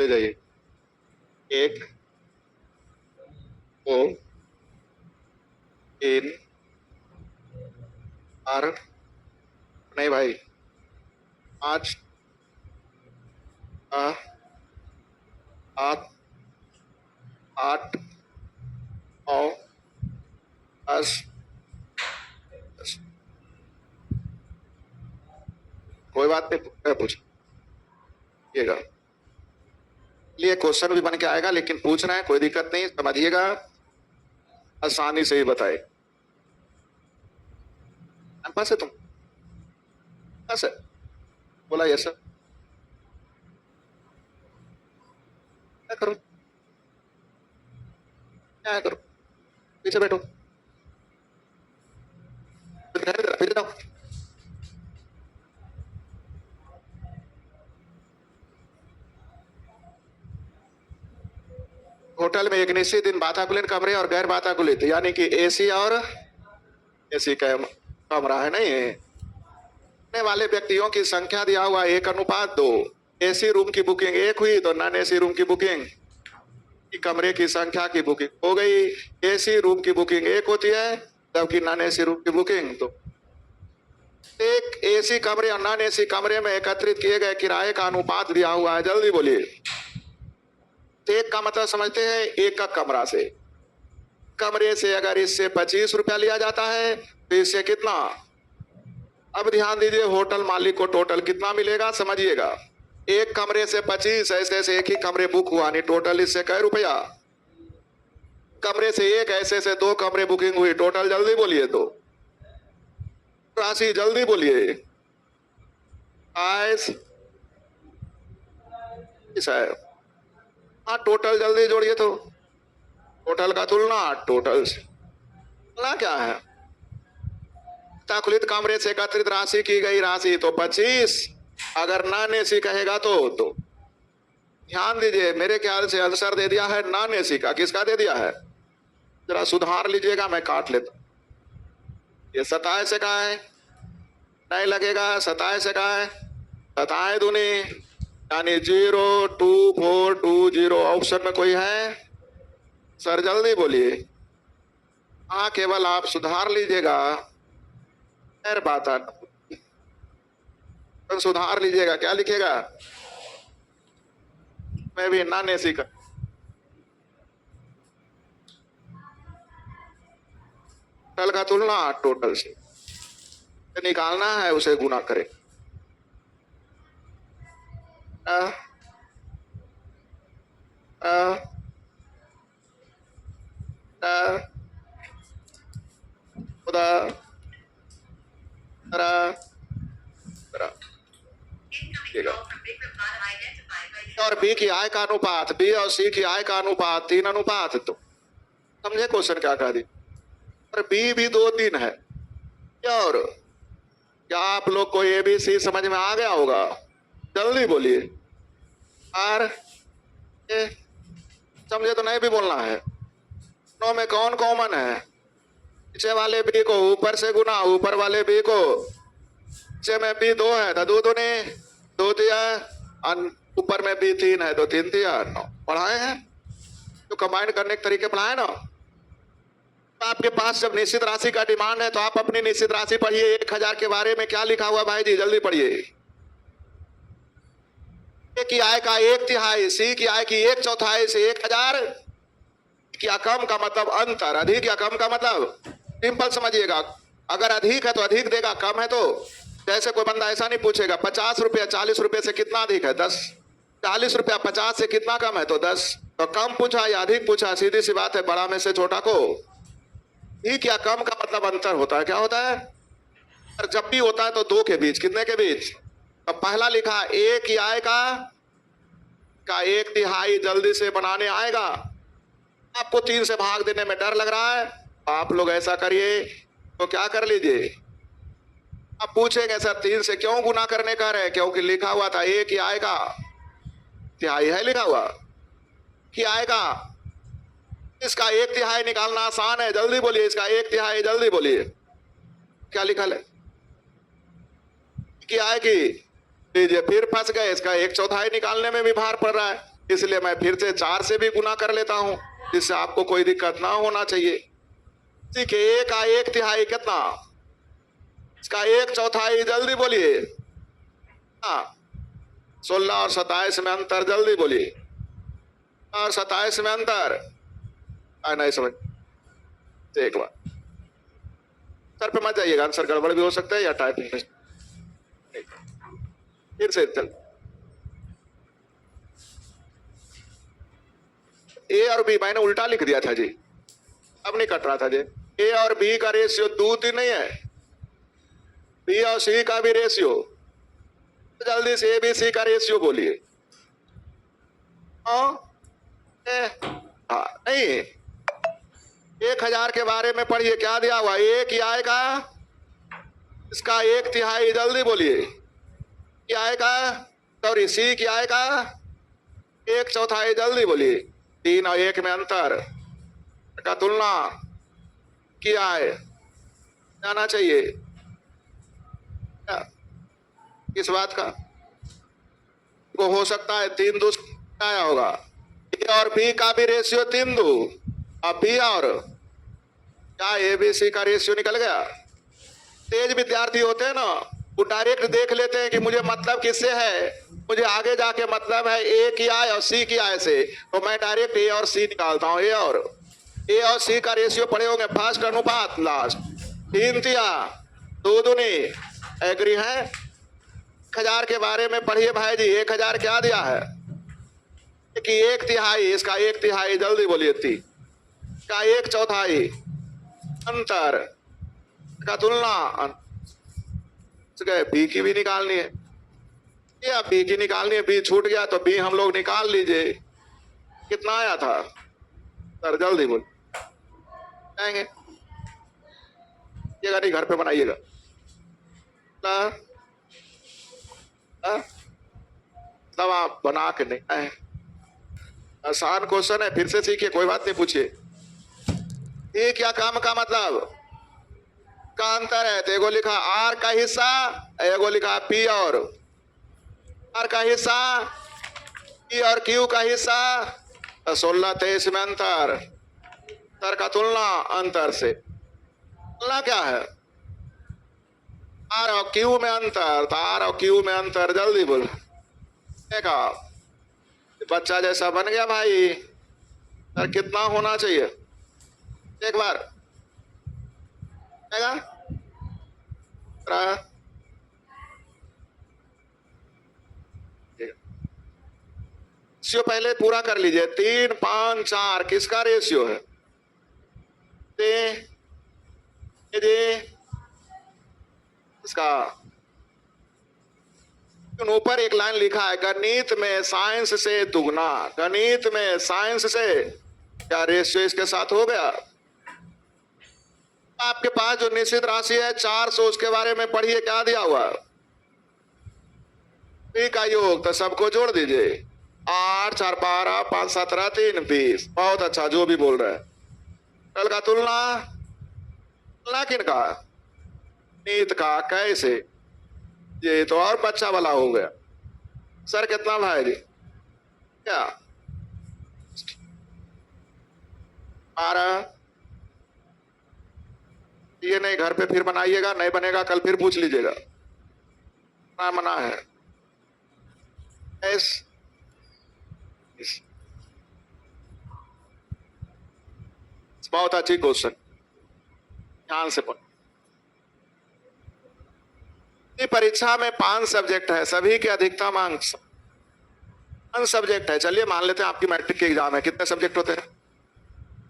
ले जाइए। 1 2 3 4 नहीं भाई 5 6 7 8 9 10 कोई बात नहीं पूछिएगा। लिए क्वेश्चन भी बन के आएगा लेकिन पूछ रहे हैं कोई दिक्कत नहीं, समझिएगा, आसानी से ही बताए। पास है तुम? पास है? बोला यस सर। क्या करूं? क्या करूं? पीछे बैठो, फिर जाओ। होटल में एक निश्चित दिन वातानुकूलित कमरे और गैर वातानुकूलित यानी कि एसी और एसी का कमरा है नहीं है वाले व्यक्तियों की संख्या दिया हुआ 1:2। एसी रूम की बुकिंग 1 हुई तो नॉन एसी रूम की बुकिंग कमरे की संख्या की बुकिंग हो गई। एसी रूम की बुकिंग 1 होती है जबकि नॉन एसी रूम की बुकिंग तो एक एसी कमरे और नॉन एसी कमरे में एकत्रित किए गए किराए का अनुपात दिया हुआ है। जल्दी बोलिए। एक का मतलब समझते हैं एक का कमरा से, कमरे से अगर इससे 25 रुपया लिया जाता है तो इससे कितना। अब ध्यान दीजिए होटल मालिक को टोटल कितना मिलेगा समझिएगा। एक कमरे से 25 ऐसे से एक ही कमरे बुक हुआ नहीं टोटल इससे कै रुपया। कमरे से एक ऐसे से 2 कमरे बुकिंग हुई टोटल जल्दी बोलिए तो राशि जल्दी बोलिए। हाँ टोटल जल्दी जोड़िए तो टोटल का तुलना टोटल से तुलना क्या है। वातानुकूलित कमरे से एकत्रित राशि की गई राशि तो 25, अगर नॉन एसी कहेगा तो ध्यान दीजिए मेरे ख्याल से आंसर दे दिया है नॉन एसी का। किसका दे दिया है जरा सुधार लीजिएगा, मैं काट लेता। ये 27 का है नहीं लगेगा, 27 का है 27 दूनी यानी 02420 ऑप्शन में कोई है सर जल्दी बोलिए। हाँ केवल आप सुधार लीजिएगा, खैर बात तो सुधार लीजिएगा। क्या लिखेगा मैं भी नॉन एसी का टोटल का तुलना टोटल से निकालना है उसे गुना करें। और बी की आय का अनुपात, बी और सी की आय का अनुपात 3:। तो समझे क्वेश्चन क्या कह दी। और बी भी 2-3 है। और क्या आप लोग को ए बी सी समझ में आ गया होगा जल्दी बोलिए। और समझे तो नहीं भी बोलना है। नो में कौन कॉमन है, नीचे वाले बी को ऊपर से गुना, ऊपर वाले बी को नीचे में बी 2 है तो 2 दूनी 2 दिया, ऊपर में बी 3 है तो 3 दिया 9। पढ़ाए हैं तो कंबाइन करने के तरीके पढ़ाए ना। आपके पास जब निश्चित राशि का डिमांड है तो आप अपनी निश्चित राशि पढ़िए। 1000 के बारे में क्या लिखा हुआ भाई जी जल्दी पढ़िए। ए की आय का 1/3, सी की आय की 1/4 से 1000 क्या कम का मतलब अंतर, अधिक या कम का मतलब सिंपल समझिएगा। अगर अधिक है तो अधिक देगा, कम है तो जैसे कोई बंदा ऐसा नहीं पूछेगा 50 रुपया 40 रुपये से कितना अधिक है 10, 40 रुपया 50 से कितना कम है तो 10। तो कम पूछा या अधिक पूछा सीधी सी बात है, बड़ा में से छोटा को ठीक या कम का मतलब अंतर होता है। क्या होता है और जब भी होता है तो 2 के बीच, कितने के बीच। अब पहला लिखा एक की आय का 1/3 जल्दी से बनाने आएगा। आपको 3 से भाग देने में डर लग रहा है, आप लोग ऐसा करिए तो क्या कर लीजिए। आप पूछेंगे सर 3 से क्यों गुना करने का है, क्योंकि लिखा हुआ था एक ही आएगा, तिहाई है लिखा हुआ कि आएगा। इसका 1/3 निकालना आसान है, जल्दी बोलिए। इसका 1/3 जल्दी बोलिए क्या लिखा है कि आएगी। लीजिए फिर फंस गए, इसका 1/4 निकालने में भी भार पड़ रहा है। इसलिए मैं फिर से 4 से भी गुना कर लेता हूं, जिससे आपको कोई दिक्कत ना होना चाहिए। ठीक है, 1 का 1/3 कितना? इसका 1/4 जल्दी बोलिए। हाँ, 16 और 27 में अंतर, जल्दी बोलिए। और 27 में अंतर नहीं समझ, एक बार सर पे मत जाइएगा, आंसर गड़बड़ भी हो सकता है या टाइपिंग में। फिर से चल, ए और बी मैंने उल्टा लिख दिया था जी, अब नहीं कट रहा था जी। ए और बी का रेशियो 2:3 नहीं है, बी और सी का भी रेशियो। जल्दी से ए बी सी का रेशियो बोलिए। हाँ नहीं, 1000 के बारे में पढ़िए, क्या दिया हुआ? 1 ही आएगा, इसका 1/3 जल्दी बोलिए। क्या आएगा? सॉरी, सी क्या आएगा? 1/4 जल्दी बोलिए। 3 और 1 में अंतर का तुलना किया है, जाना चाहिए किस बात का? वो हो सकता है 3 2 आया होगा। ए और बी का भी रेशियो 3 2, अब बी और क्या ए बी सी का रेशियो निकल गया। तेज विद्यार्थी होते हैं ना, वो डायरेक्ट देख लेते हैं कि मुझे मतलब किससे है, मुझे आगे जाके मतलब है ए की आय और सी की आय से, तो मैं डायरेक्ट ए और सी निकालता हूं। ए और सी का रेशियो पढ़े होंगे, फर्स्ट अनुपात लास्ट, 3/3, 2 दूनी। एग्री है? 1000 के बारे में पढ़िए भाई जी। 1000 क्या दिया है कि 1/3, इसका 1/3 जल्दी बोलिए। 3 का 1/4 अंतर का तुलना। बी की भी निकालनी है, या बी की निकालनी है, बी छूट गया तो बी हम लोग निकाल लीजिए। कितना आया था सर? जल्दी बोल जाएंगे, ये गाड़ी घर पे बनाइएगा। तब आप बना के नहीं आए, आसान क्वेश्चन है, फिर से सीखिए, कोई बात नहीं, पूछिए। ये क्या काम का मतलब का अंतर है? तो एगो लिखा आर का हिस्सा, एगो लिखा पी और आर का हिस्सा, पी और क्यू का हिस्सा। 16 23 में अंतर, अंतर का तुलना अंतर से। तुलना क्या है? आर और क्यू में अंतर, तो आर और क्यू में अंतर जल्दी बोल। देखा, बच्चा जैसा बन गया भाई। सर कितना होना चाहिए एक बार रेशियो पहले पूरा कर लीजिए। 3 5 4 किसका रेशियो है? इसका ऊपर एक लाइन लिखा है, गणित में साइंस से दुगना। गणित में साइंस से क्या रेशियो इसके साथ हो गया? आपके पास जो निश्चित राशि है 400, उसके बारे में पढ़िए, क्या दिया हुआ? पी का योग, तो सबको जोड़ दीजिए। 8 4 12 5 17 3 20। बहुत अच्छा, जो भी बोल रहे हैं। कल का तुलना किनका? नीत का। कैसे? ये तो और बच्चा वाला हो गया। सर कितना भाई जी? क्या 12? ये नहीं, घर पे फिर बनाइएगा, नहीं बनेगा कल फिर पूछ लीजिएगा। ना मना है। बहुत अच्छी क्वेश्चन, ध्यान से पढ़। परीक्षा में 5 सब्जेक्ट है, सभी के अधिकतम अंक 5 सब्जेक्ट है। चलिए मान लेते हैं आपकी मैट्रिक की एग्जाम है, कितने सब्जेक्ट होते हैं?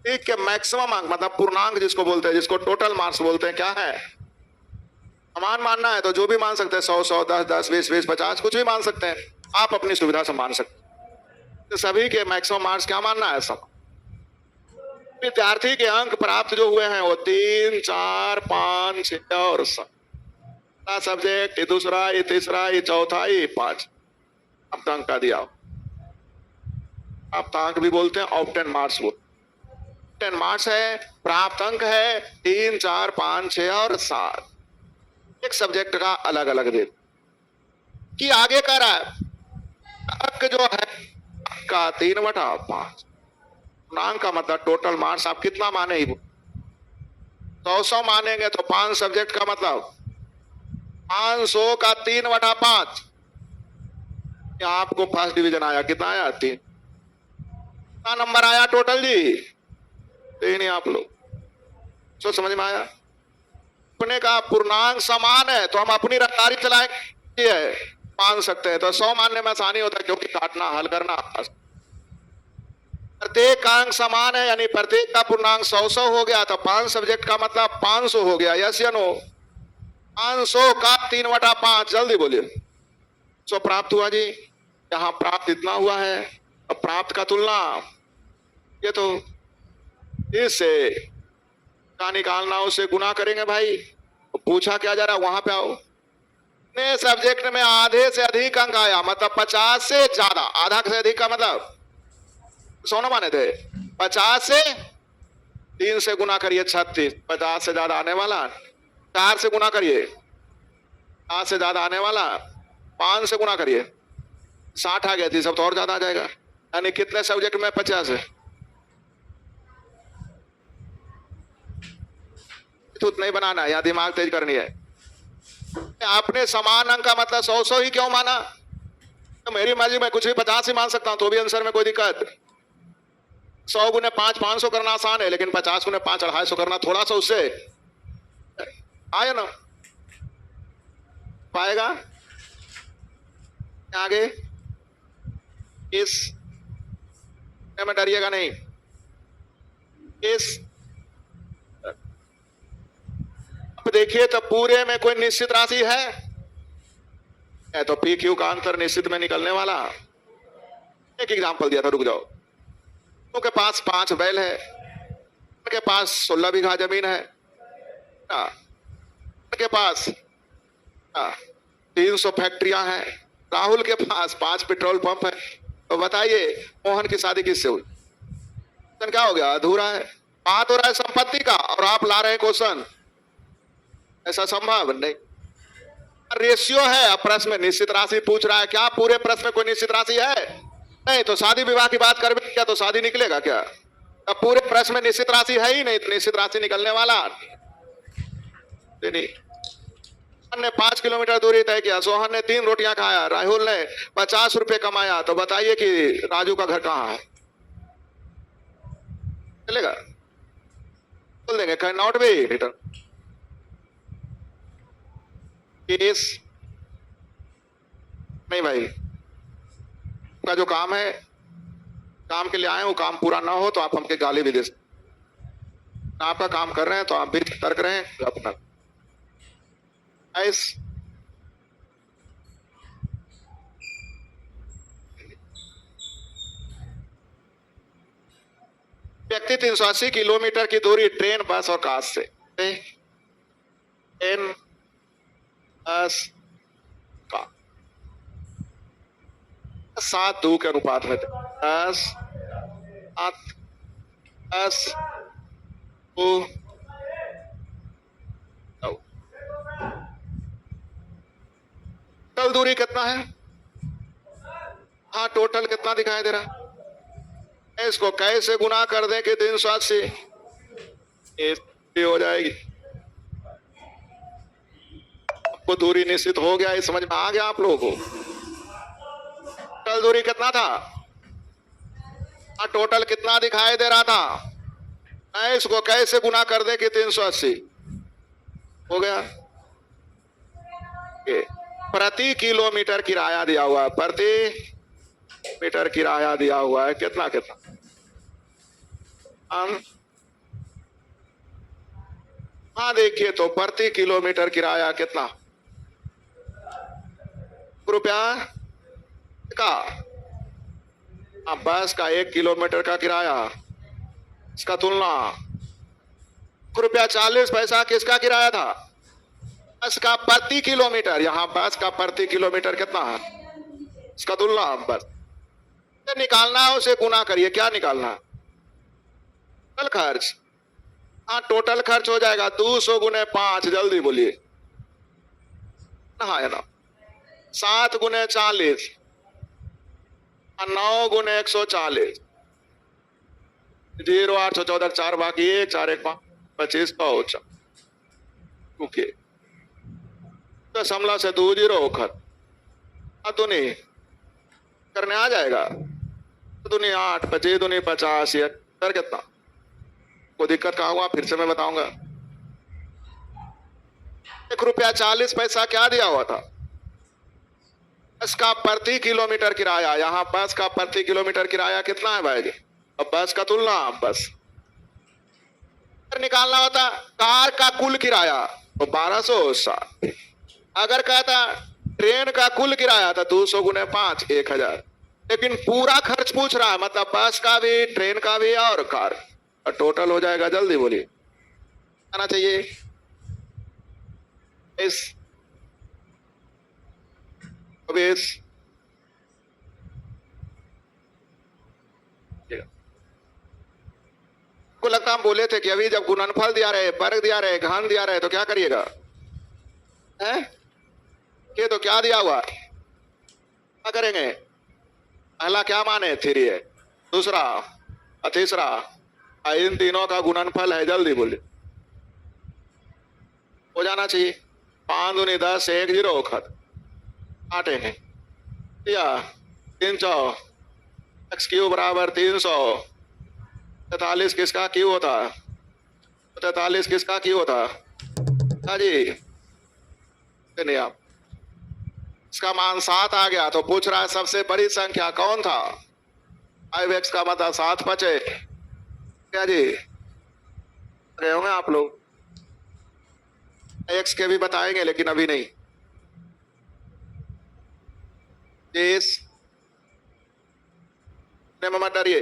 ठीक है, मैक्सिमम अंक मतलब पूर्णांक जिसको बोलते हैं, जिसको टोटल मार्क्स बोलते हैं, क्या है? समान मानना है तो जो भी मान सकते हैं, 100 100 10 10 20 20 50, कुछ भी मान सकते हैं, आप अपनी सुविधा से मान सकते हैं। तो सभी के मैक्सिमम मार्क्स क्या मानना है? सब विद्यार्थी के अंक प्राप्त जो हुए हैं वो 3 4 5 6 और 7 सब्जेक्ट, ये दूसरा, ये तीसरा, ये चौथा, ये 5। अब अंक का दिया, आप अंक भी बोलते हैं, ऑप्टेन मार्क्स बोलते हैं। 10 मार्क्स है, प्राप्त अंक है 3 4 5 6 और 7। एक सब्जेक्ट का अलग अलग दे कि आगे कह रहा है अंक जो है का 3/5। पूर्णांक का मतलब टोटल मार्क्स आप कितना माने ही 100 मानेंगे तो 5 सब्जेक्ट का मतलब 500 का 3/5। आपको फर्स्ट डिवीजन आया, कितना आया? 3। कितना नंबर आया टोटल जी? 3 ही आप लोग। तो समझ में आया? अपने का पूर्णांक समान है तो हम अपनी रफ्तारी चलाएंगे, मान सकते हैं। तो 100 मानने में आसानी होता है क्योंकि काटना हल करना। प्रत्येक का अंक समान है यानी प्रत्येक का पूर्णांक 100 हो गया तो 5 सब्जेक्ट का मतलब 500 हो गया। यस या नो? 500 का 3/5। जल्दी बोलिए। सो प्राप्त हुआ जी। यहां प्राप्त इतना हुआ है। अब प्राप्त का तुलना ये तो इससे का निकालना, उसे गुना करेंगे भाई। तो पूछा क्या जा रहा है वहां पे आओ। ने सब्जेक्ट में आधे से अधिक अंक आया मतलब 50 से ज्यादा। आधा से अधिक का मतलब 100 माने थे। 50 से 3 से गुना करिए 36। 50 से ज्यादा आने वाला 4 से गुना करिए। 5 से ज्यादा आने वाला 5 से गुना करिए 60 आ गया थी, सब तो और ज्यादा आ जाएगा। यानी कितने सब्जेक्ट में 50 है? तो उतना ही बनाना है या दिमाग तेज करनी है। आपने समान अंक का मतलब 100 ही क्यों माना? तो मेरी मर्जी में कुछ भी 50 ही मान सकता हूं तो भी आंसर में कोई दिक्कत। 100 गुने 5 500 करना आसान है, लेकिन 50 गुने 5 250 करना थोड़ा सा उससे आया ना पाएगा। आगे इस में डरिएगा नहीं। इस अब देखिए तो पूरे में कोई निश्चित राशि है तो पी क्यू का अंतर निश्चित में निकलने वाला। एक एग्जांपल दिया था, रुक जाओ। उनके पास 5 बैल है, उनके पास 16 बीघा जमीन है, उनके पास 300 फैक्ट्रियां हैं। राहुल के पास 5 पेट्रोल पंप है। तो बताइए मोहन की शादी किससे हुई? क्या हो गया? अधूरा है। बात हो रहा है संपत्ति का और आप ला रहे हैं क्वेश्चन। ऐसा संभव नहीं। रेशियो है। अब प्रश्न में निश्चित राशि पूछ रहा है। क्या पूरे प्रश्न में कोई निश्चित राशि है? नहीं। तो शादी विवाह की बात कर क्या तो शादी निकलेगा क्या? अब पूरे प्रश्न में निश्चित राशि है ही नहीं तो निश्चित राशि निकलने वाला नहीं। ने 5 किलोमीटर दूरी तय किया। सोहन ने 3 रोटियां खाया। राहुल ने 50 रुपए कमाया। तो बताइए कि राजू का घर कहां है? चलेगा? बोल देंगे can not be return case. नहीं भाई, का जो काम है, काम के लिए आए वो काम पूरा ना हो तो आप हमके गाली भी दे सकते। आपका काम कर रहे हैं तो आप भी तर्क रहे हैं अपना। इस व्यक्ति 380 किलोमीटर की दूरी ट्रेन, बस और कार से ट्रेन, बस, कार 7:2 के अनुपात में 10 7 10 2 9। टोटल दूरी कितना है? हाँ टोटल कितना दिखाई दे रहा है? इसको कैसे गुना कर दें कि 380 हो जाएगी। आपको दूरी निश्चित हो गया, ये समझ में आ गया आप लोगों को? टोटल दूरी कितना था? टोटल कितना दिखाई दे रहा था? इसको कैसे गुना कर दे कि 380 हो गया। प्रति किलोमीटर किराया दिया हुआ है। प्रति मीटर किराया दिया हुआ है। कितना कितना? हाँ देखिए तो प्रति किलोमीटर किराया कितना रुपया का? बस का 1 किलोमीटर का किराया, इसका तुलना रुपया 40 पैसा किसका किराया था? बस का प्रति किलोमीटर। यहां बस का प्रति किलोमीटर कितना है? इसका तुलना बस निकालना है, उसे गुना करिए। क्या निकालना? टोटल खर्च। हाँ टोटल खर्च हो जाएगा 200 गुने 5। जल्दी बोलिए। हाँ है ना? 7 गुने 40। 9 गुने 140, 0 814 4 बाकी 1 4 1 5 25 100 ओके दशमलव से 2 जीरो खत दुनी करने आ जाएगा। दुनी 8 25 दुनी 50 ये कर कितना कोई दिक्कत कहाँ हुआ फिर से मैं बताऊंगा। ₹1.40 क्या दिया हुआ था? बस का प्रति किलोमीटर किराया। यहाँ बस का प्रति किलोमीटर किराया कितना है भाई? अब बस का तुलना बस निकालना होता। कार का कुल किराया तो 1260। अगर कहता ट्रेन का कुल किराया था 200 गुने 5 1000। लेकिन पूरा खर्च पूछ रहा है, मतलब बस का भी ट्रेन का भी और कार और टोटल हो जाएगा। जल्दी बोलिए आना चाहिए इस को लगता हम बोले थे कि अभी जब गुणनफल दिया रहे, वर्ग दिया रहे, घन दिया रहे तो क्या करिएगा हैं? ये तो क्या दिया हुआ क्या करेंगे? पहला क्या माने? 3 है, दूसरा और तीसरा, इन तीनों का गुणनफल है। जल्दी बोलिए हो जाना चाहिए। 5 दूनी 10 1 0 खत काटेंगे या 300 x क्यूब बराबर 300। 43 किसका क्यू होता? 43 किसका क्यू होता? हाँ जी नहीं आप इसका मान 7 आ गया तो पूछ रहा है सबसे बड़ी संख्या कौन था? 5x का मतलब 7 बचे क्या जी? गए होंगे आप लोग। x के भी बताएंगे लेकिन अभी नहीं। इस मत डरिए।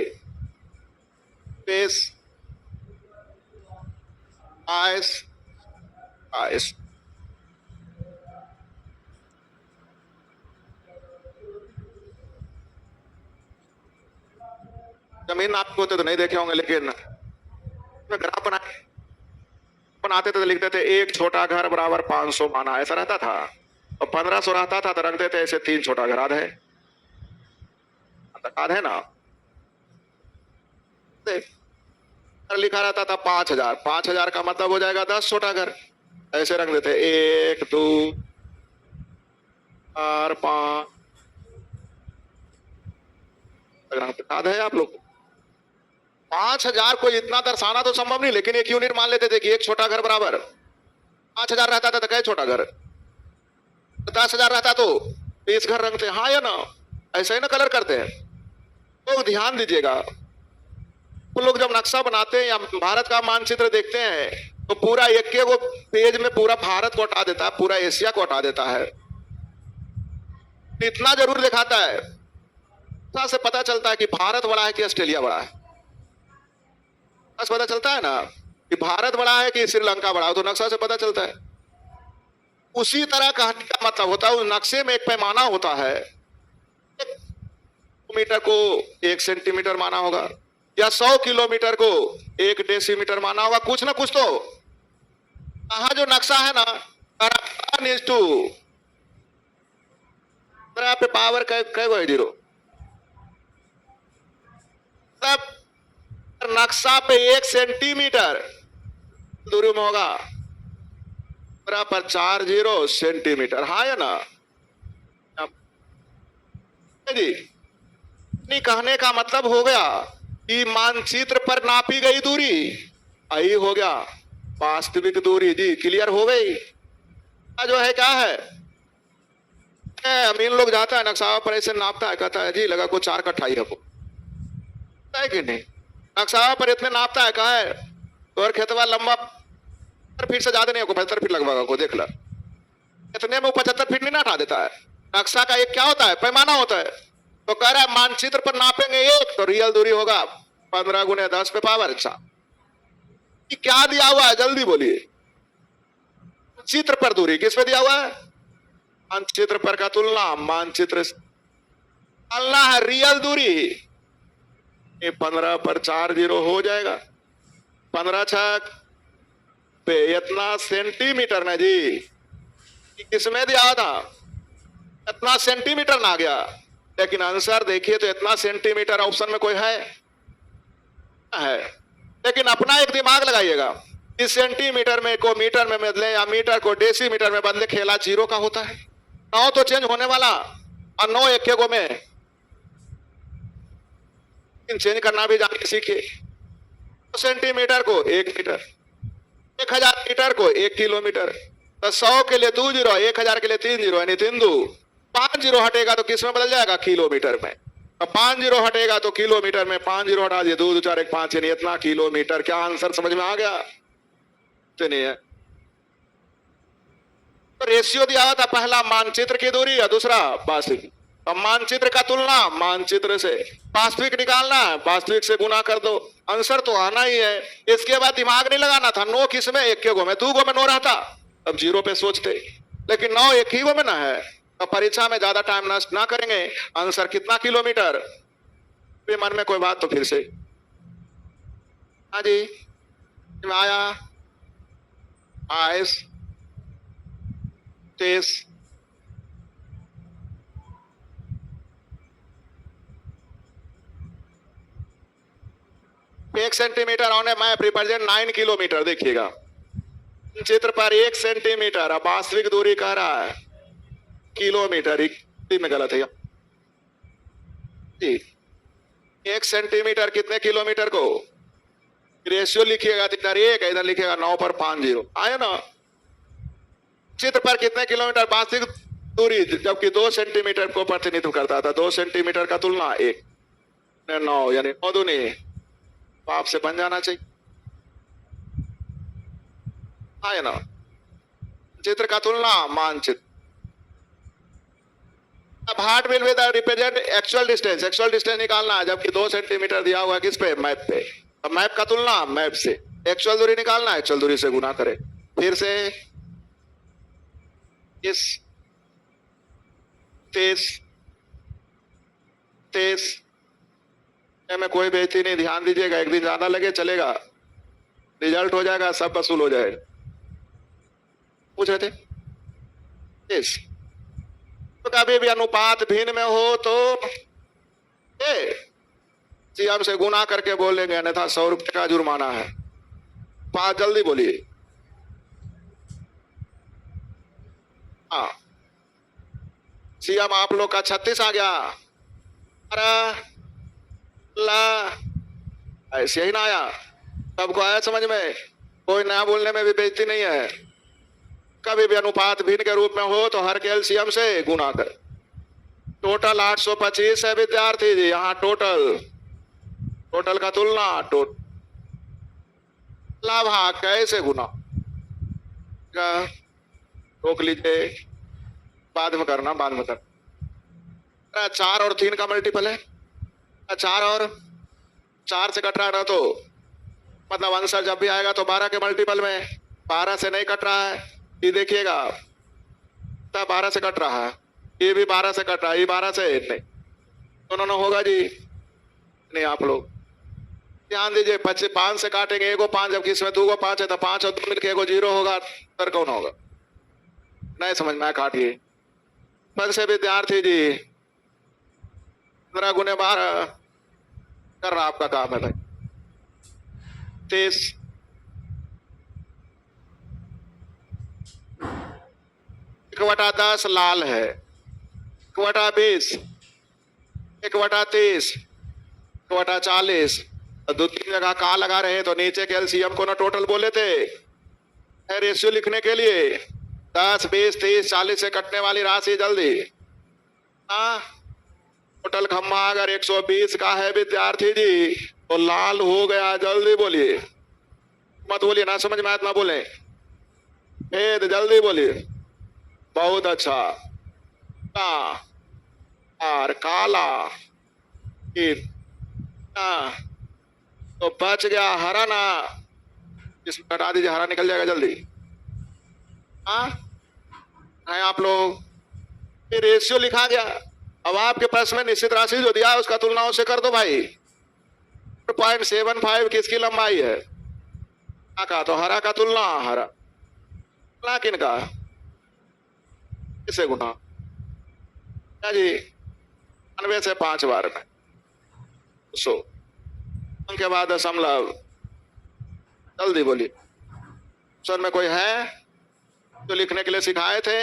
पेस आइस आइस जमीन आपको होते तो नहीं देखे होंगे, लेकिन ग्राफ बनाते थे तो लिखते थे एक छोटा घर बराबर 500 माना, ऐसा रहता था। और 1500 रहता था तो रखते थे ऐसे 3 छोटा घर। आध है ना? लिखा रहता था 5000। 5000 का मतलब हो जाएगा 10 छोटा घर। ऐसे रख देते 1 2 4 5। याद है आप लोग? 5000 को इतना दर्शाना तो संभव नहीं, लेकिन एक यूनिट मान लेते थे कि एक छोटा घर बराबर 5000 रहता था तो क्या छोटा घर? 10,000 रहता तो 20 घर रखते। हाँ या ना? ऐसे ही ना कलर करते हैं। तो ध्यान दीजिएगा, तो लोग जब नक्शा बनाते हैं या भारत का मानचित्र देखते हैं तो पूरा एक वो पेज में पूरा भारत को हटा देता है, पूरा एशिया को हटा देता है। इतना जरूर दिखाता है, से पता चलता है कि भारत बड़ा है कि ऑस्ट्रेलिया बड़ा है। बस पता चलता है ना कि भारत बड़ा है कि श्रीलंका बड़ा है, तो नक्शा से पता चलता है। उसी तरह कहने का मतलब होता है उस नक्शे में एक पैमाना होता है। 1 मीटर को 1 सेंटीमीटर माना होगा या 100 किलोमीटर को 1 डेसीमीटर माना होगा। कुछ ना कुछ तो कहा जो नक्शा है ना पे पावर कै जीरो तब नक्शा पे 1 सेंटीमीटर दूरी में होगा पर 4 जीरो सेंटीमीटर। हाँ या ना जी? नहीं, कहने का मतलब हो गया कि मानचित्र पर नापी गई दूरी आई हो गया वास्तविक दूरी। जी क्लियर हो गई? जो है क्या है, अमीन लोग जाता है नक्शा पर ऐसे नापता है, कहता है जी लगा को 4 कट्ठा ही है कि नहीं? नक्शा पर इतने नापता है, कहा है तो खेतवा लंबा फीट से ज्यादा नहीं हो, 75 फीट लगभग को देख ला। इतने में 75 फीट नहीं ना हटा देता है। नक्शा का एक क्या होता है? पैमाना होता है। तो कह रहा है मानचित्र पर नापेंगे 1 तो रियल दूरी होगा 15 गुने 10 पे पावर 4। क्या दिया हुआ है? जल्दी बोलिए। चित्र पर दूरी किस पे दिया हुआ है? मानचित्र पर का तुलना मानचित्र तुलना है रियल दूरी। ये 15 पर 4 जीरो हो जाएगा। 15 छक पे इतना सेंटीमीटर ना जी, किसमें दिया था? इतना सेंटीमीटर ना आ गया, लेकिन आंसर देखिए तो इतना सेंटीमीटर ऑप्शन में कोई है? लेकिन अपना एक दिमाग लगाइएगा, इस सेंटीमीटर में को मीटर में बदले या मीटर को डेसीमीटर में बदले, खेला जीरो का होता है। 9 तो चेंज होने वाला और 9 एक गो में चेंज करना भी जाने सीखिए। तो सेंटीमीटर को 1 मीटर, 1000 मीटर को 1 किलोमीटर, तो 100 के लिए 2 जीरो, 1000 के लिए 3 जीरो, यानी 3 2 5 जीरो हटेगा तो किस में बदल जाएगा? किलोमीटर में। 5 जीरो हटेगा तो किलोमीटर में, 5 जीरो हटा दिए 2 2 4 1 5, यानी इतना किलोमीटर। क्या आंसर समझ में आ गया? तो नहीं है। तो रेशियो दिया हुआ था, पहला मानचित्र की दूरी और दूसरा वास्तविक। अब मानचित्र का तुलना मानचित्र से, वास्तविक निकालना है, वास्तविक से गुना कर दो, आंसर तो आना ही है। इसके बाद दिमाग नहीं लगाना था। 9 किस में? 1 गो में, 2 गो में 9 रहता, अब जीरो पे सोचते, लेकिन 9 एक ही गो में ना है। अब परीक्षा में ज्यादा टाइम नष्ट ना करेंगे। आंसर कितना किलोमीटर? मन में कोई बात तो फिर से। हाँ जी, आया आयस तेज 1 centimetre on A map represent 9 kilometre. देखिएगा चित्र पर 1 सेंटीमीटर, अब वास्तविक दूरी कह रहा है किलोमीटर, में गलत है जी। 1 सेंटीमीटर कितने किलोमीटर को? रेशियो लिखिएगा, इधर 1 इधर लिखिएगा 9 पर 5 जीरो, आया ना। चित्र पर कितने किलोमीटर वास्तविक दूरी, जबकि 2 सेंटीमीटर को प्रतिनिधित्व करता था। 2 सेंटीमीटर का तुलना 1 9, यानी 9 दूनी, तो आपसे बन जाना चाहिए, आया ना। चित्र का तुलना मानचित्र। अब heart will with represent actual distance, actual distance निकालना है, जबकि 2 सेंटीमीटर दिया हुआ किस पे? मैप पे। अब मैप का तुलना मैप से, एक्चुअल दूरी निकालना है, एक्चुअल दूरी से गुना करें। फिर से इस 23 में कोई बेइज्जती नहीं, ध्यान दीजिएगा। एक दिन ज्यादा लगे चलेगा, रिजल्ट हो जाएगा, सब वसूल हो जाएगा। पूछ रहे थे इस, तो कभी भी अनुपात भिन्न में हो तो सीएम से गुना करके बोलेंगे, अन्यथा 100 रुपए का जुर्माना है। बात जल्दी बोलिए। हाँ, सीएम आप लोग का 36 आ गया। अरे ला, ऐसे ही ना आया, सबको आया समझ में? कोई नया बोलने में भी बेइज्जती नहीं है। कभी भी अनुपात भिन्न के रूप में हो तो हर के एलसीएम से गुना कर। टोटल 825 है विद्यार्थी जी, यहाँ टोटल का तुलना लाभ कैसे गुना? रोक लीजिए, बाद में करना, बाद में करना। 4 और 3 का मल्टीपल है, 4 और 4 से कट रहा है, तो मतलब आंसर जब भी आएगा तो 12 के मल्टीपल में। 12 से नहीं कट रहा है, ये देखिएगा, तब 12 से कट रहा है, ये भी 12 से कट रहा है, ये 12 से नहीं, दोनों होगा जी नहीं। आप लोग ध्यान दीजिए, 5 से काटेंगे, एगो 5, जबकि इसमें 2 गो 5 है, तो 5 और 2 मिलकर एगो 0 होगा, तर कौन होगा? नहीं समझ में, काटिए। पद से विद्यार्थी जी 15 गुने 12 कर रहा आपका काम है भाई। 23 1/10 लाल है, 1/20, 1/30, 1/40, दो तीन जगह कहा लगा रहे हैं, तो नीचे के एलसीएम को ना टोटल बोले थे रेशियो लिखने के लिए। 10 20 30 40 से कटने वाली राशि जल्दी। टोटल खम्मा अगर 120 का है विद्यार्थी जी तो लाल हो गया, जल्दी बोलिए, मत बोलिए ना समझ में आया ना बोले, भेद जल्दी बोलिए। बहुत अच्छा, और काला तो बच गया हरा ना, इसमें हटा दीजिए, हरा निकल जाएगा जल्दी। है आप लोग, ये रेशियो लिखा गया। अब आपके प्रश्न में निश्चित राशि जो दिया है उसका तुलनाओं से कर दो भाई। 0.75 किसकी लंबाई है? का, तो हरा का तुलना हरा, किन का किसे गुना? क्या जी? 92 से 5 बार में 100 के बाद दशमलव। जल्दी बोलिए। सर में कोई है जो लिखने के लिए सिखाए थे?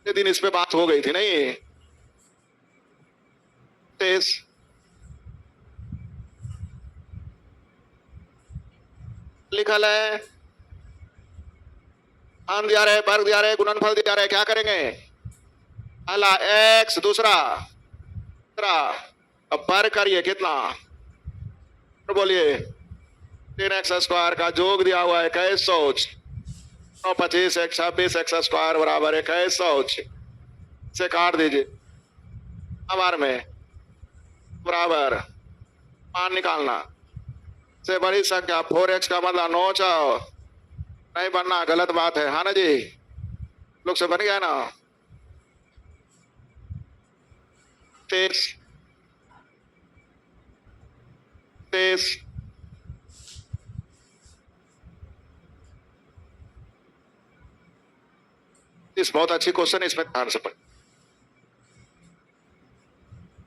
ये दिन इस पे बात हो गई थी नहीं? 23 लिखल है, मान दिया रहे, वर्ग दिया रहे, गुणनफल दिया रहे, क्या करेंगे? पहला x, दूसरा अब वर्ग करिए, कितना? तो बोलिए 3x स्क्वायर का योग दिया हुआ है 2100, 25 x 26 x स्क्वायर बराबर 2100 से काट दीजिए बार में बराबर मान निकालना से बड़ी संख्या 4x का मतलब 9 चाओ नहीं बनना, गलत बात है ना जी? लोग से बन गया ना? 23 इस बहुत अच्छी क्वेश्चन, इसमें ध्यान से पढ़।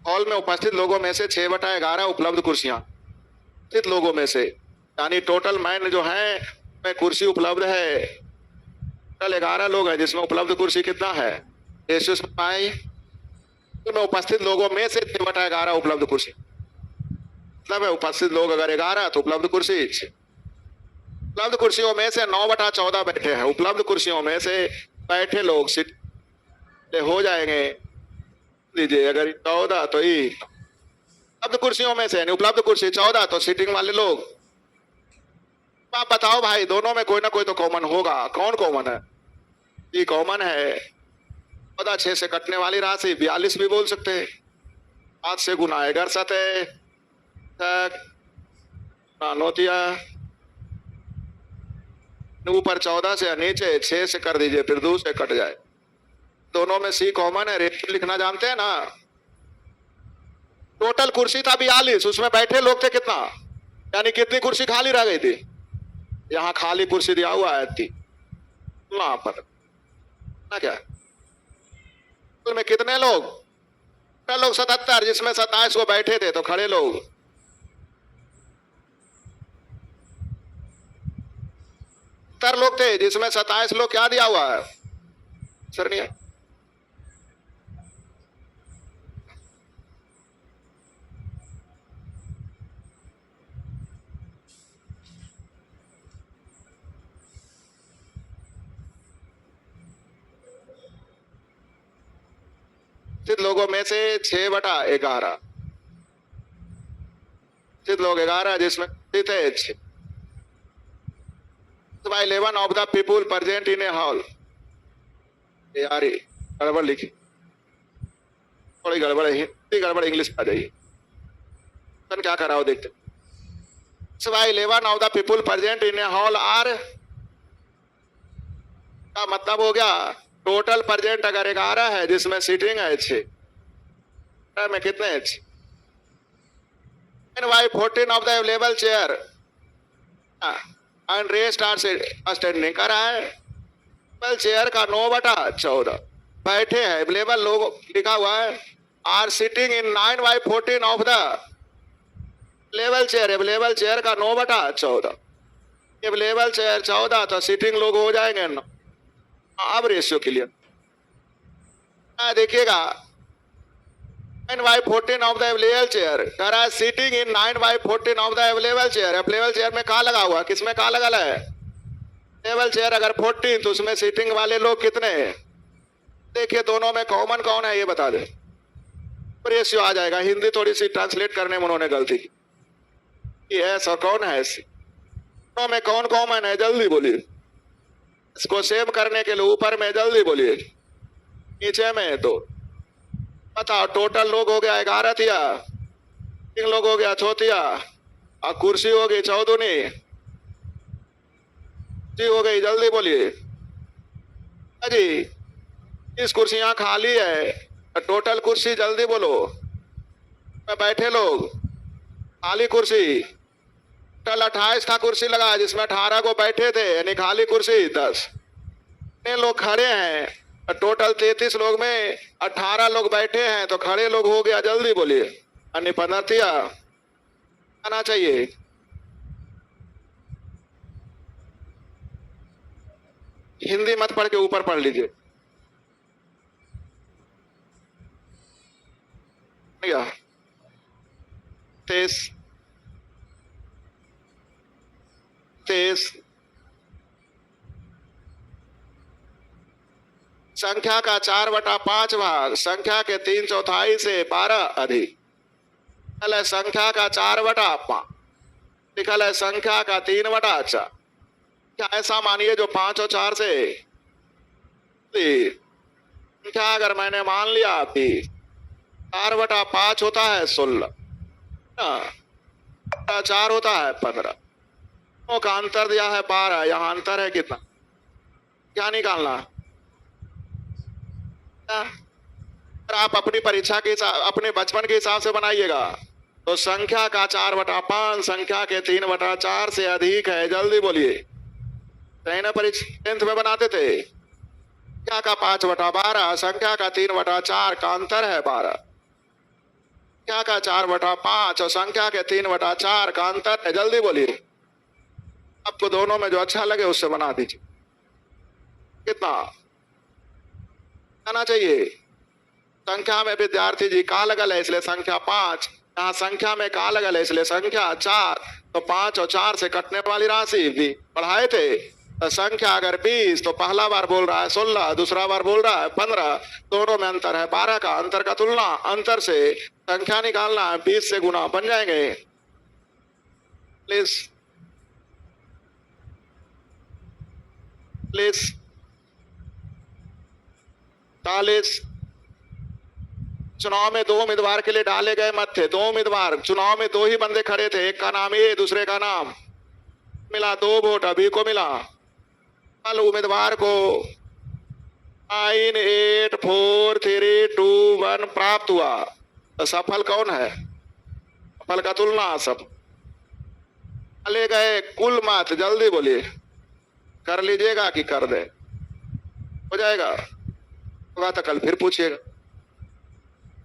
हॉल में उपस्थित लोगों में से 6/11 उपलब्ध कुर्सियां, उपस्थित लोगों में से यानी टोटल मैन जो है में कुर्सी उपलब्ध है, टोटल 11 लोग हैं जिसमें उपलब्ध कुर्सी कितना है? रेशियो पाई में उपस्थित लोगों में से 6/11 उपलब्ध कुर्सी, मतलब है उपस्थित लोग अगर 11 तो उपलब्ध कुर्सी 6। उपलब्ध कुर्सियों में से 9/14 बैठे हैं। उपलब्ध कुर्सियों में से बैठे लोग सीट हो जाएंगे, लीजिए अगर 14 तो ही उपलब्ध कुर्सियों में से, उपलब्ध कुर्सी 14 तो सीटिंग वाले लोग। आप बताओ भाई, दोनों में कोई ना कोई तो कॉमन होगा। कौन कॉमन है? ये कॉमन है 14 6 से कटने वाली राशि 42 भी बोल सकते हैं। 5 से गुना है घर सते नोतिया, ऊपर 14 से नीचे 6 से कर दीजिए, फिर 2 से कट जाए। दोनों में सी कॉमन है। रेशियो लिखना जानते हैं ना? टोटल कुर्सी था 42, उसमें बैठे लोग थे कितना, यानी कितनी कुर्सी खाली रह गई थी? यहाँ खाली कुर्सी दिया हुआ है थी वहां पर ना, क्या में कितने लोग? 77, जिसमें 27 को बैठे थे तो खड़े लोग 70 लोग थे जिसमें 27 लोग क्या दिया हुआ है? सर नहीं है। लोगों में से 6/11 लोग 11 जिसमें थे 6 by 11 of the people present in a hall। यार गड़बड़ लिखी, थोड़ी गड़बड़ है, हिंदी गड़बड़, इंग्लिश आ जाइए। क्या कर रहा हो देखते। by 11 of the people present in a hall are, का मतलब हो गया टोटल प्रेजेंट अगर 11 है जिसमें सीटिंग है 6 में कितने हैं? 6 by 14 of the available chair and rest are standing कर रहा है। चेयर का 9/14 बैठे हैं, अवेलेबल लोग लिखा हुआ है, are sitting in 9 by 14 of the available chair. Available chair का 9/14, अवेलेबल चेयर 14 तो सीटिंग लोग हो जाएंगे 9। अब रेशियो क्लियर देखिएगा, 9 by 14 of the available chair कह रहा है seating in 9 by 14 of the available chair. Available chair में कहा लगा हुआ, किसमें कहा लगा है? अवेलेबल चेयर अगर 14 तो उसमें सीटिंग वाले लोग कितने हैं? देखिए दोनों में कॉमन कौन है ये बता दे, रेशियो आ जाएगा। हिंदी थोड़ी सी ट्रांसलेट करने में उन्होंने गलती की। ये ऐसा कौन है? दोनों में कौन कॉमन है? जल्दी बोलिए। इसको सेव करने के लिए ऊपर में जल्दी बोलिए, नीचे में तो बताओ। टोटल लोग हो गया 11 थिया, 3 लोग हो गया चौथिया, और कुर्सी हो गई 14 जी हो गई। जल्दी बोलिए जी, इस कुर्सियां खाली है, टोटल कुर्सी जल्दी बोलो। बैठे लोग खाली कुर्सी, टोटल 28 था कुर्सी लगा जिसमें 18 को बैठे थे, यानी खाली कुर्सी 10। इतने लोग खड़े हैं टोटल 33 लोग में 18 लोग बैठे हैं तो खड़े लोग हो गया, जल्दी बोलिए। अन्य पदार्थिया आना चाहिए। हिंदी मत पढ़ के ऊपर पढ़ लीजिए। क्या 23 23 संख्या का 4/5 भाग संख्या के 3/4 से 12 अधिक लिखल है संख्या का 4/5, लिखल है संख्या का 3/4। क्या ऐसा मानिए जो 5 और 4 से संख्या अगर मैंने मान लिया आपकी 4/5 होता है 16, 4 होता है 15, का अंतर दिया है 12, यहाँ अंतर है कितना, क्या निकालना? आप अपनी परीक्षा के अपने बचपन के हिसाब से बनाइएगा। तो संख्या का 4/5 संख्या के 3/4 से अधिक है, जल्दी बोलिए। ना परीक्षा 10th में बनाते थे, संख्या का 5/12 संख्या का 3/4 का अंतर है 12, संख्या का 4/5 और संख्या के 3/4 का अंतर है, जल्दी बोलिए। आपको दोनों में जो अच्छा लगे उससे बना दीजिए। कितना आना चाहिए? संख्या में विद्यार्थी जी का लगल है इसलिए संख्या 5, यहाँ संख्या में का लगल है इसलिए संख्या 4, तो 5 और 4 से कटने वाली राशि भी पढ़ाए थे। तो संख्या अगर 20 तो पहला बार बोल रहा है 16, दूसरा बार बोल रहा है 15, दोनों में अंतर है 12 का। अंतर का तुलना, अंतर से संख्या निकालना है, 20 से गुना बन जाएंगे। प्लीज प्लीज 40 चुनाव में 2 उम्मीदवार के लिए डाले गए मत थे। 2 उम्मीदवार चुनाव में 2 ही बंदे खड़े थे, एक का नाम ए, दूसरे का नाम मिला, 2 वोट अभी को मिला। कल उम्मीदवार को 9, 8, 4, 3, 2, 1 प्राप्त हुआ। तो सफल कौन है? सफल का तुलना सब ले गए कुल मत, जल्दी बोलिए। कर लीजिएगा कि कर दे? हो जाएगा, होगा तो कल फिर पूछिएगा।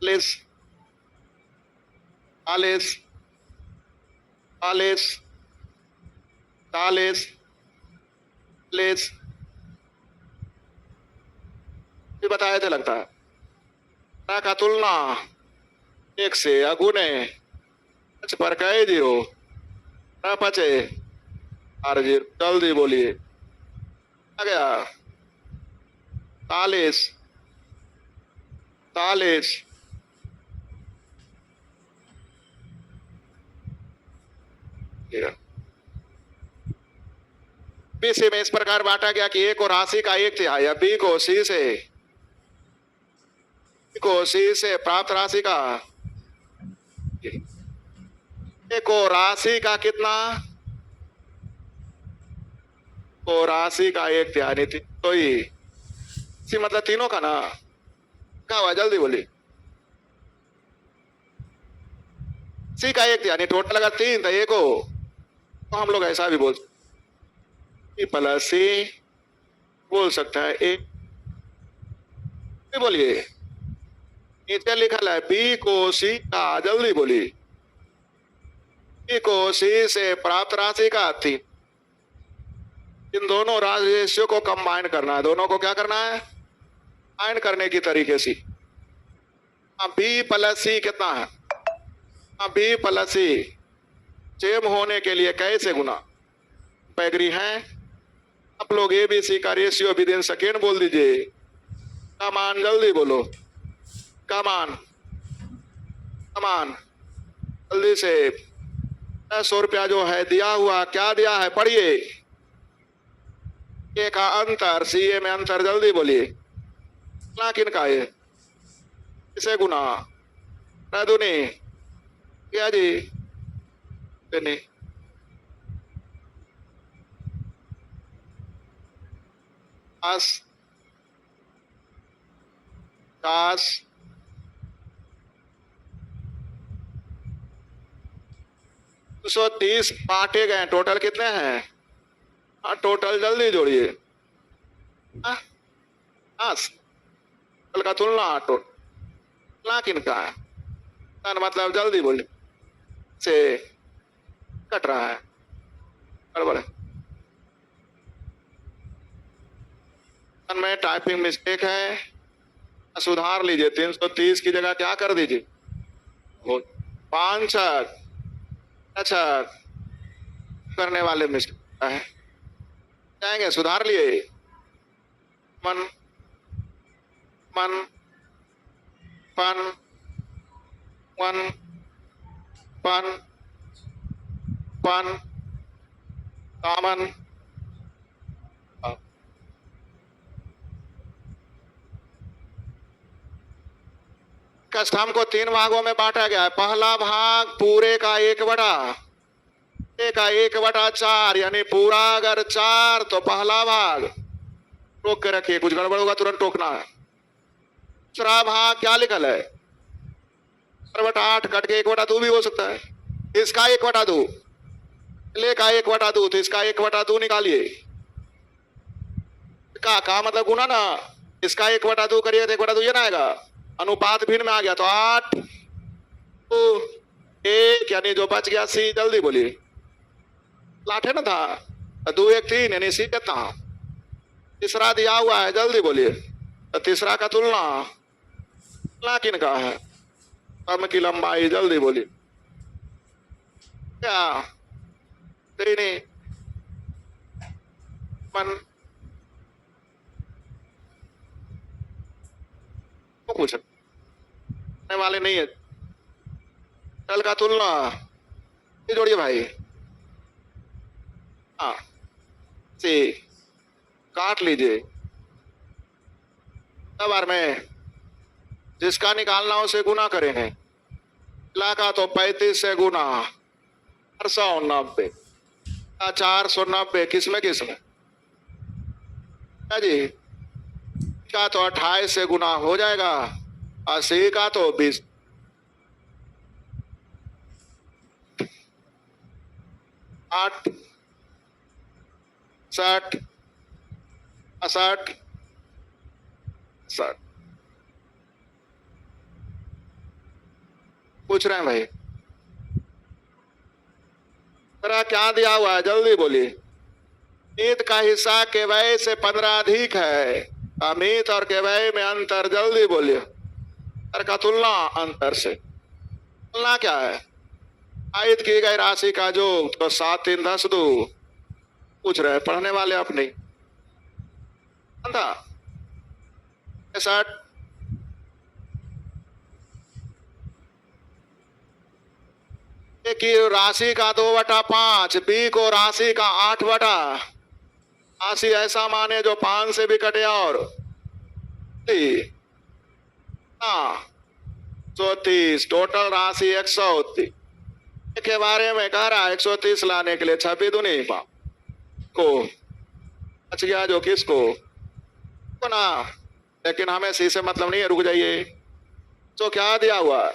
40 40 40 40 40 भी बताए थे लगता है। का तुलना 1 से अगुने पर कहे 0 न पचे 0, जल्दी बोलिए। आ गया 40 40 बी से में इस प्रकार बांटा गया कि ए को राशि का 1/3, बी को सी से प्राप्त राशि का, ए को राशि का कितना, को राशि का 1/3, तो ही सी मतलब तीनों का ना, क्या हुआ जल्दी बोली। सी का 1/3 टोटल अगर 3 तो ए को, तो हम लोग ऐसा भी बोल प्लस सी बोल सकता है ए, बोलिए। नीचे लिखा है बी को सी का, जल्दी बोली। बी को सी से प्राप्त राशि का 3, इन दोनों राशियों को कंबाइन करना है। दोनों को क्या करना है? कंबाइन करने की तरीके से। बी प्लस सी कितना है? बी प्लस सी सेम होने के लिए कैसे गुना? एग्री है आप लोग? ए बी सी का रेशियो विद इन सेकेंड बोल दीजिए। का मान जल्दी बोलो, का मान जल्दी से। 100 रुपया जो है दिया हुआ, क्या दिया है पढ़िए। ए का अंतर, सी ए में अंतर, जल्दी बोलिए। किन का है? इसे गुना दूनी क्या जी? नहीं 10 230 बांटे गए, टोटल कितने हैं? हाँ टोटल जल्दी जोड़िए। 10 टोटल का तुलना, टोटल किनका है? तन मतलब जल्दी बोले से कट रहा है, गड़बड़ है। तन में टाइपिंग मिस्टेक है, सुधार लीजिए। 330 की जगह क्या कर दीजिए, 5 अच्छा करने वाले मिस्टेक है, जाएंगे सुधार लिए। मन मन पन वन पन पन कामन। कस्टम को 3 भागों में बांटा गया है। पहला भाग पूरे का 1/4 यानी पूरा अगर 4 तो पहला भाग। रोक के रखिए, कुछ गड़बड़ होगा तुरंत टोकना है। दूसरा भाग क्या लिखल है, 4/8 कट के 1/2 भी हो सकता है। इसका 1/2 ले का 1/2 तो इसका 1/2 निकालिए। का मतलब गुना ना, इसका 1/2 करिए तो 1/2 ये ना आएगा। अनुपात भिन्न में आ गया तो 8 2 1 यानी जो बच गया सी। जल्दी बोलिए, लाठे ना था, 2 1 3 यानी सी कितना। तीसरा दिया हुआ है, जल्दी बोलिए। तो तीसरा का तुलना किनका है, कम की लंबाई। जल्दी बोलिए क्या, नहीं मन को पूछने वाले नहीं है। टल का तुलना ये जोड़िए भाई, हाँ सी काट लीजिए। बार में जिसका निकालना उसे गुना करेंगे। का तो 35 से गुना 490, 490 किसमें जी का तो 28 से गुना हो जाएगा। 80 का तो 20, 8 60 60 60 पूछ रहे हैं भाई, मेरा क्या दिया हुआ है, जल्दी बोलिए। अमित का हिस्सा केवय से 15 अधिक है। अमित और केवय में अंतर, जल्दी बोलिए। अंतर का तुलना अंतर से। तुलना क्या है, आयत की गई राशि का योग तो 7 3 10 2। पूछ रहे पढ़ने वाले आप नहीं। 60 की राशि का 2/5, बी को राशि का 8/, राशि ऐसा माने जो 5 से भी कटे और 130 टोटल राशि 130 के बारे में कह रहा है। 130 लाने के लिए 26 दूनी को बच गया जो किसको को ना, लेकिन हमें सी से मतलब नहीं है, रुक जाइए। तो क्या दिया हुआ,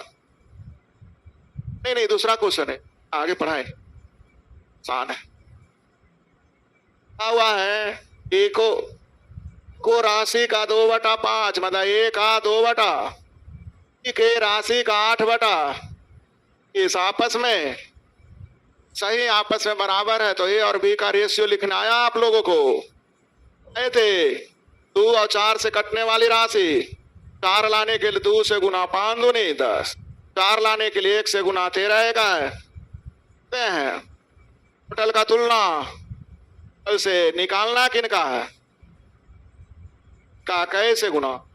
नहीं दूसरा क्वेश्चन है, आगे पढ़ाए आसान है। हुआ है को राशि का 2/5 मतलब 1/2 के राशि का 8/, इस आपस में सही आपस में बराबर है तो ए और बी का रेशियो लिखना आया आप लोगों को। नहीं थे 2 और 4 से कटने वाली राशि, 4 लाने के लिए 2 से गुना 5 दूनी 10, 4 लाने के लिए 1 से गुना 13 है। टोटल का तुलना से निकालना किनका है, का कैसे गुना,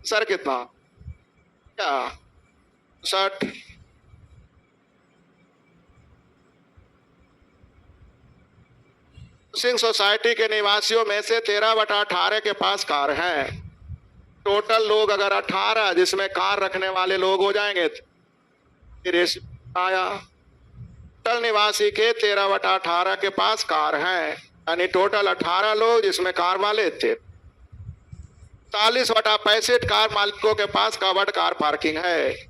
सर कितना क्या 60। सिंह सोसाइटी के निवासियों में से 13/18 के पास कार है। टोटल लोग अगर 18 जिसमें कार रखने वाले लोग हो जाएंगे आया। टोटल निवासी के 13/18 के पास कार है, यानी टोटल 18 लोग जिसमें कार वाले थे। 40/65 कार मालिकों के पास कवर्ड कार पार्किंग है।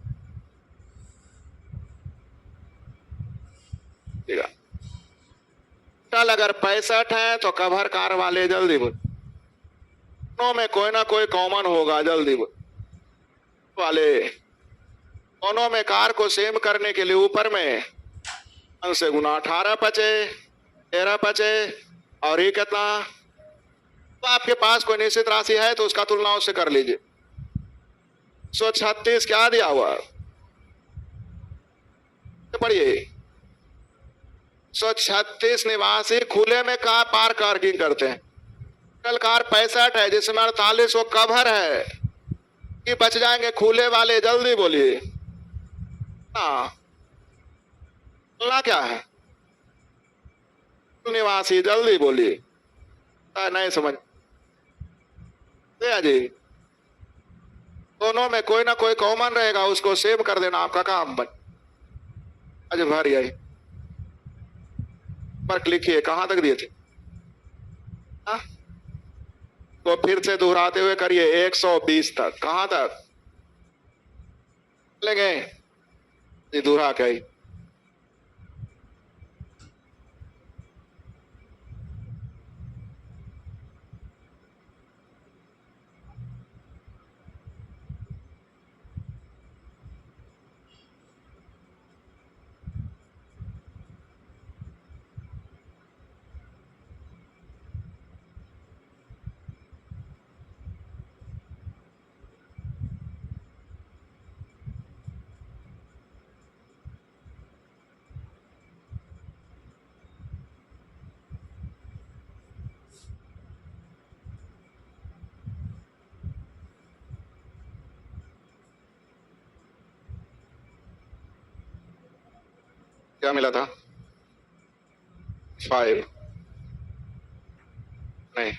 टोटल अगर 65 है तो कवर कार वाले, जल्दी बोल दोनों में कोई ना कोई कॉमन होगा, जल्दी वाले। दोनों में कार को सेम करने के लिए ऊपर में 1 से गुना 18 बचे, 13 बचे, और ये कितना? तो आपके पास कोई निश्चित राशि है तो उसका तुलना उससे कर लीजिए। 136 क्या दिया हुआ? तो पढ़िए, 136 निवासी खुले में कार पार्क पार्किंग करते हैं। टोटल कार 65 है, जिसमें 48 वो कवर है कि बच जाएंगे खुले वाले, जल्दी बोलिए। हाँ, तुलना क्या है? निवासी, जल्दी बोलिए। नहीं समझ जी। दोनों में कोई ना कोई कॉमन रहेगा, उसको सेव कर देना आपका काम बन। आज भर यही पर लिखिए, कहां तक दिए थे? हाँ? तो फिर से दोहराते हुए करिए 120 तक। कहां तक लेंगे जी? दोहरा के ही। क्या मिला था? 5 नहीं,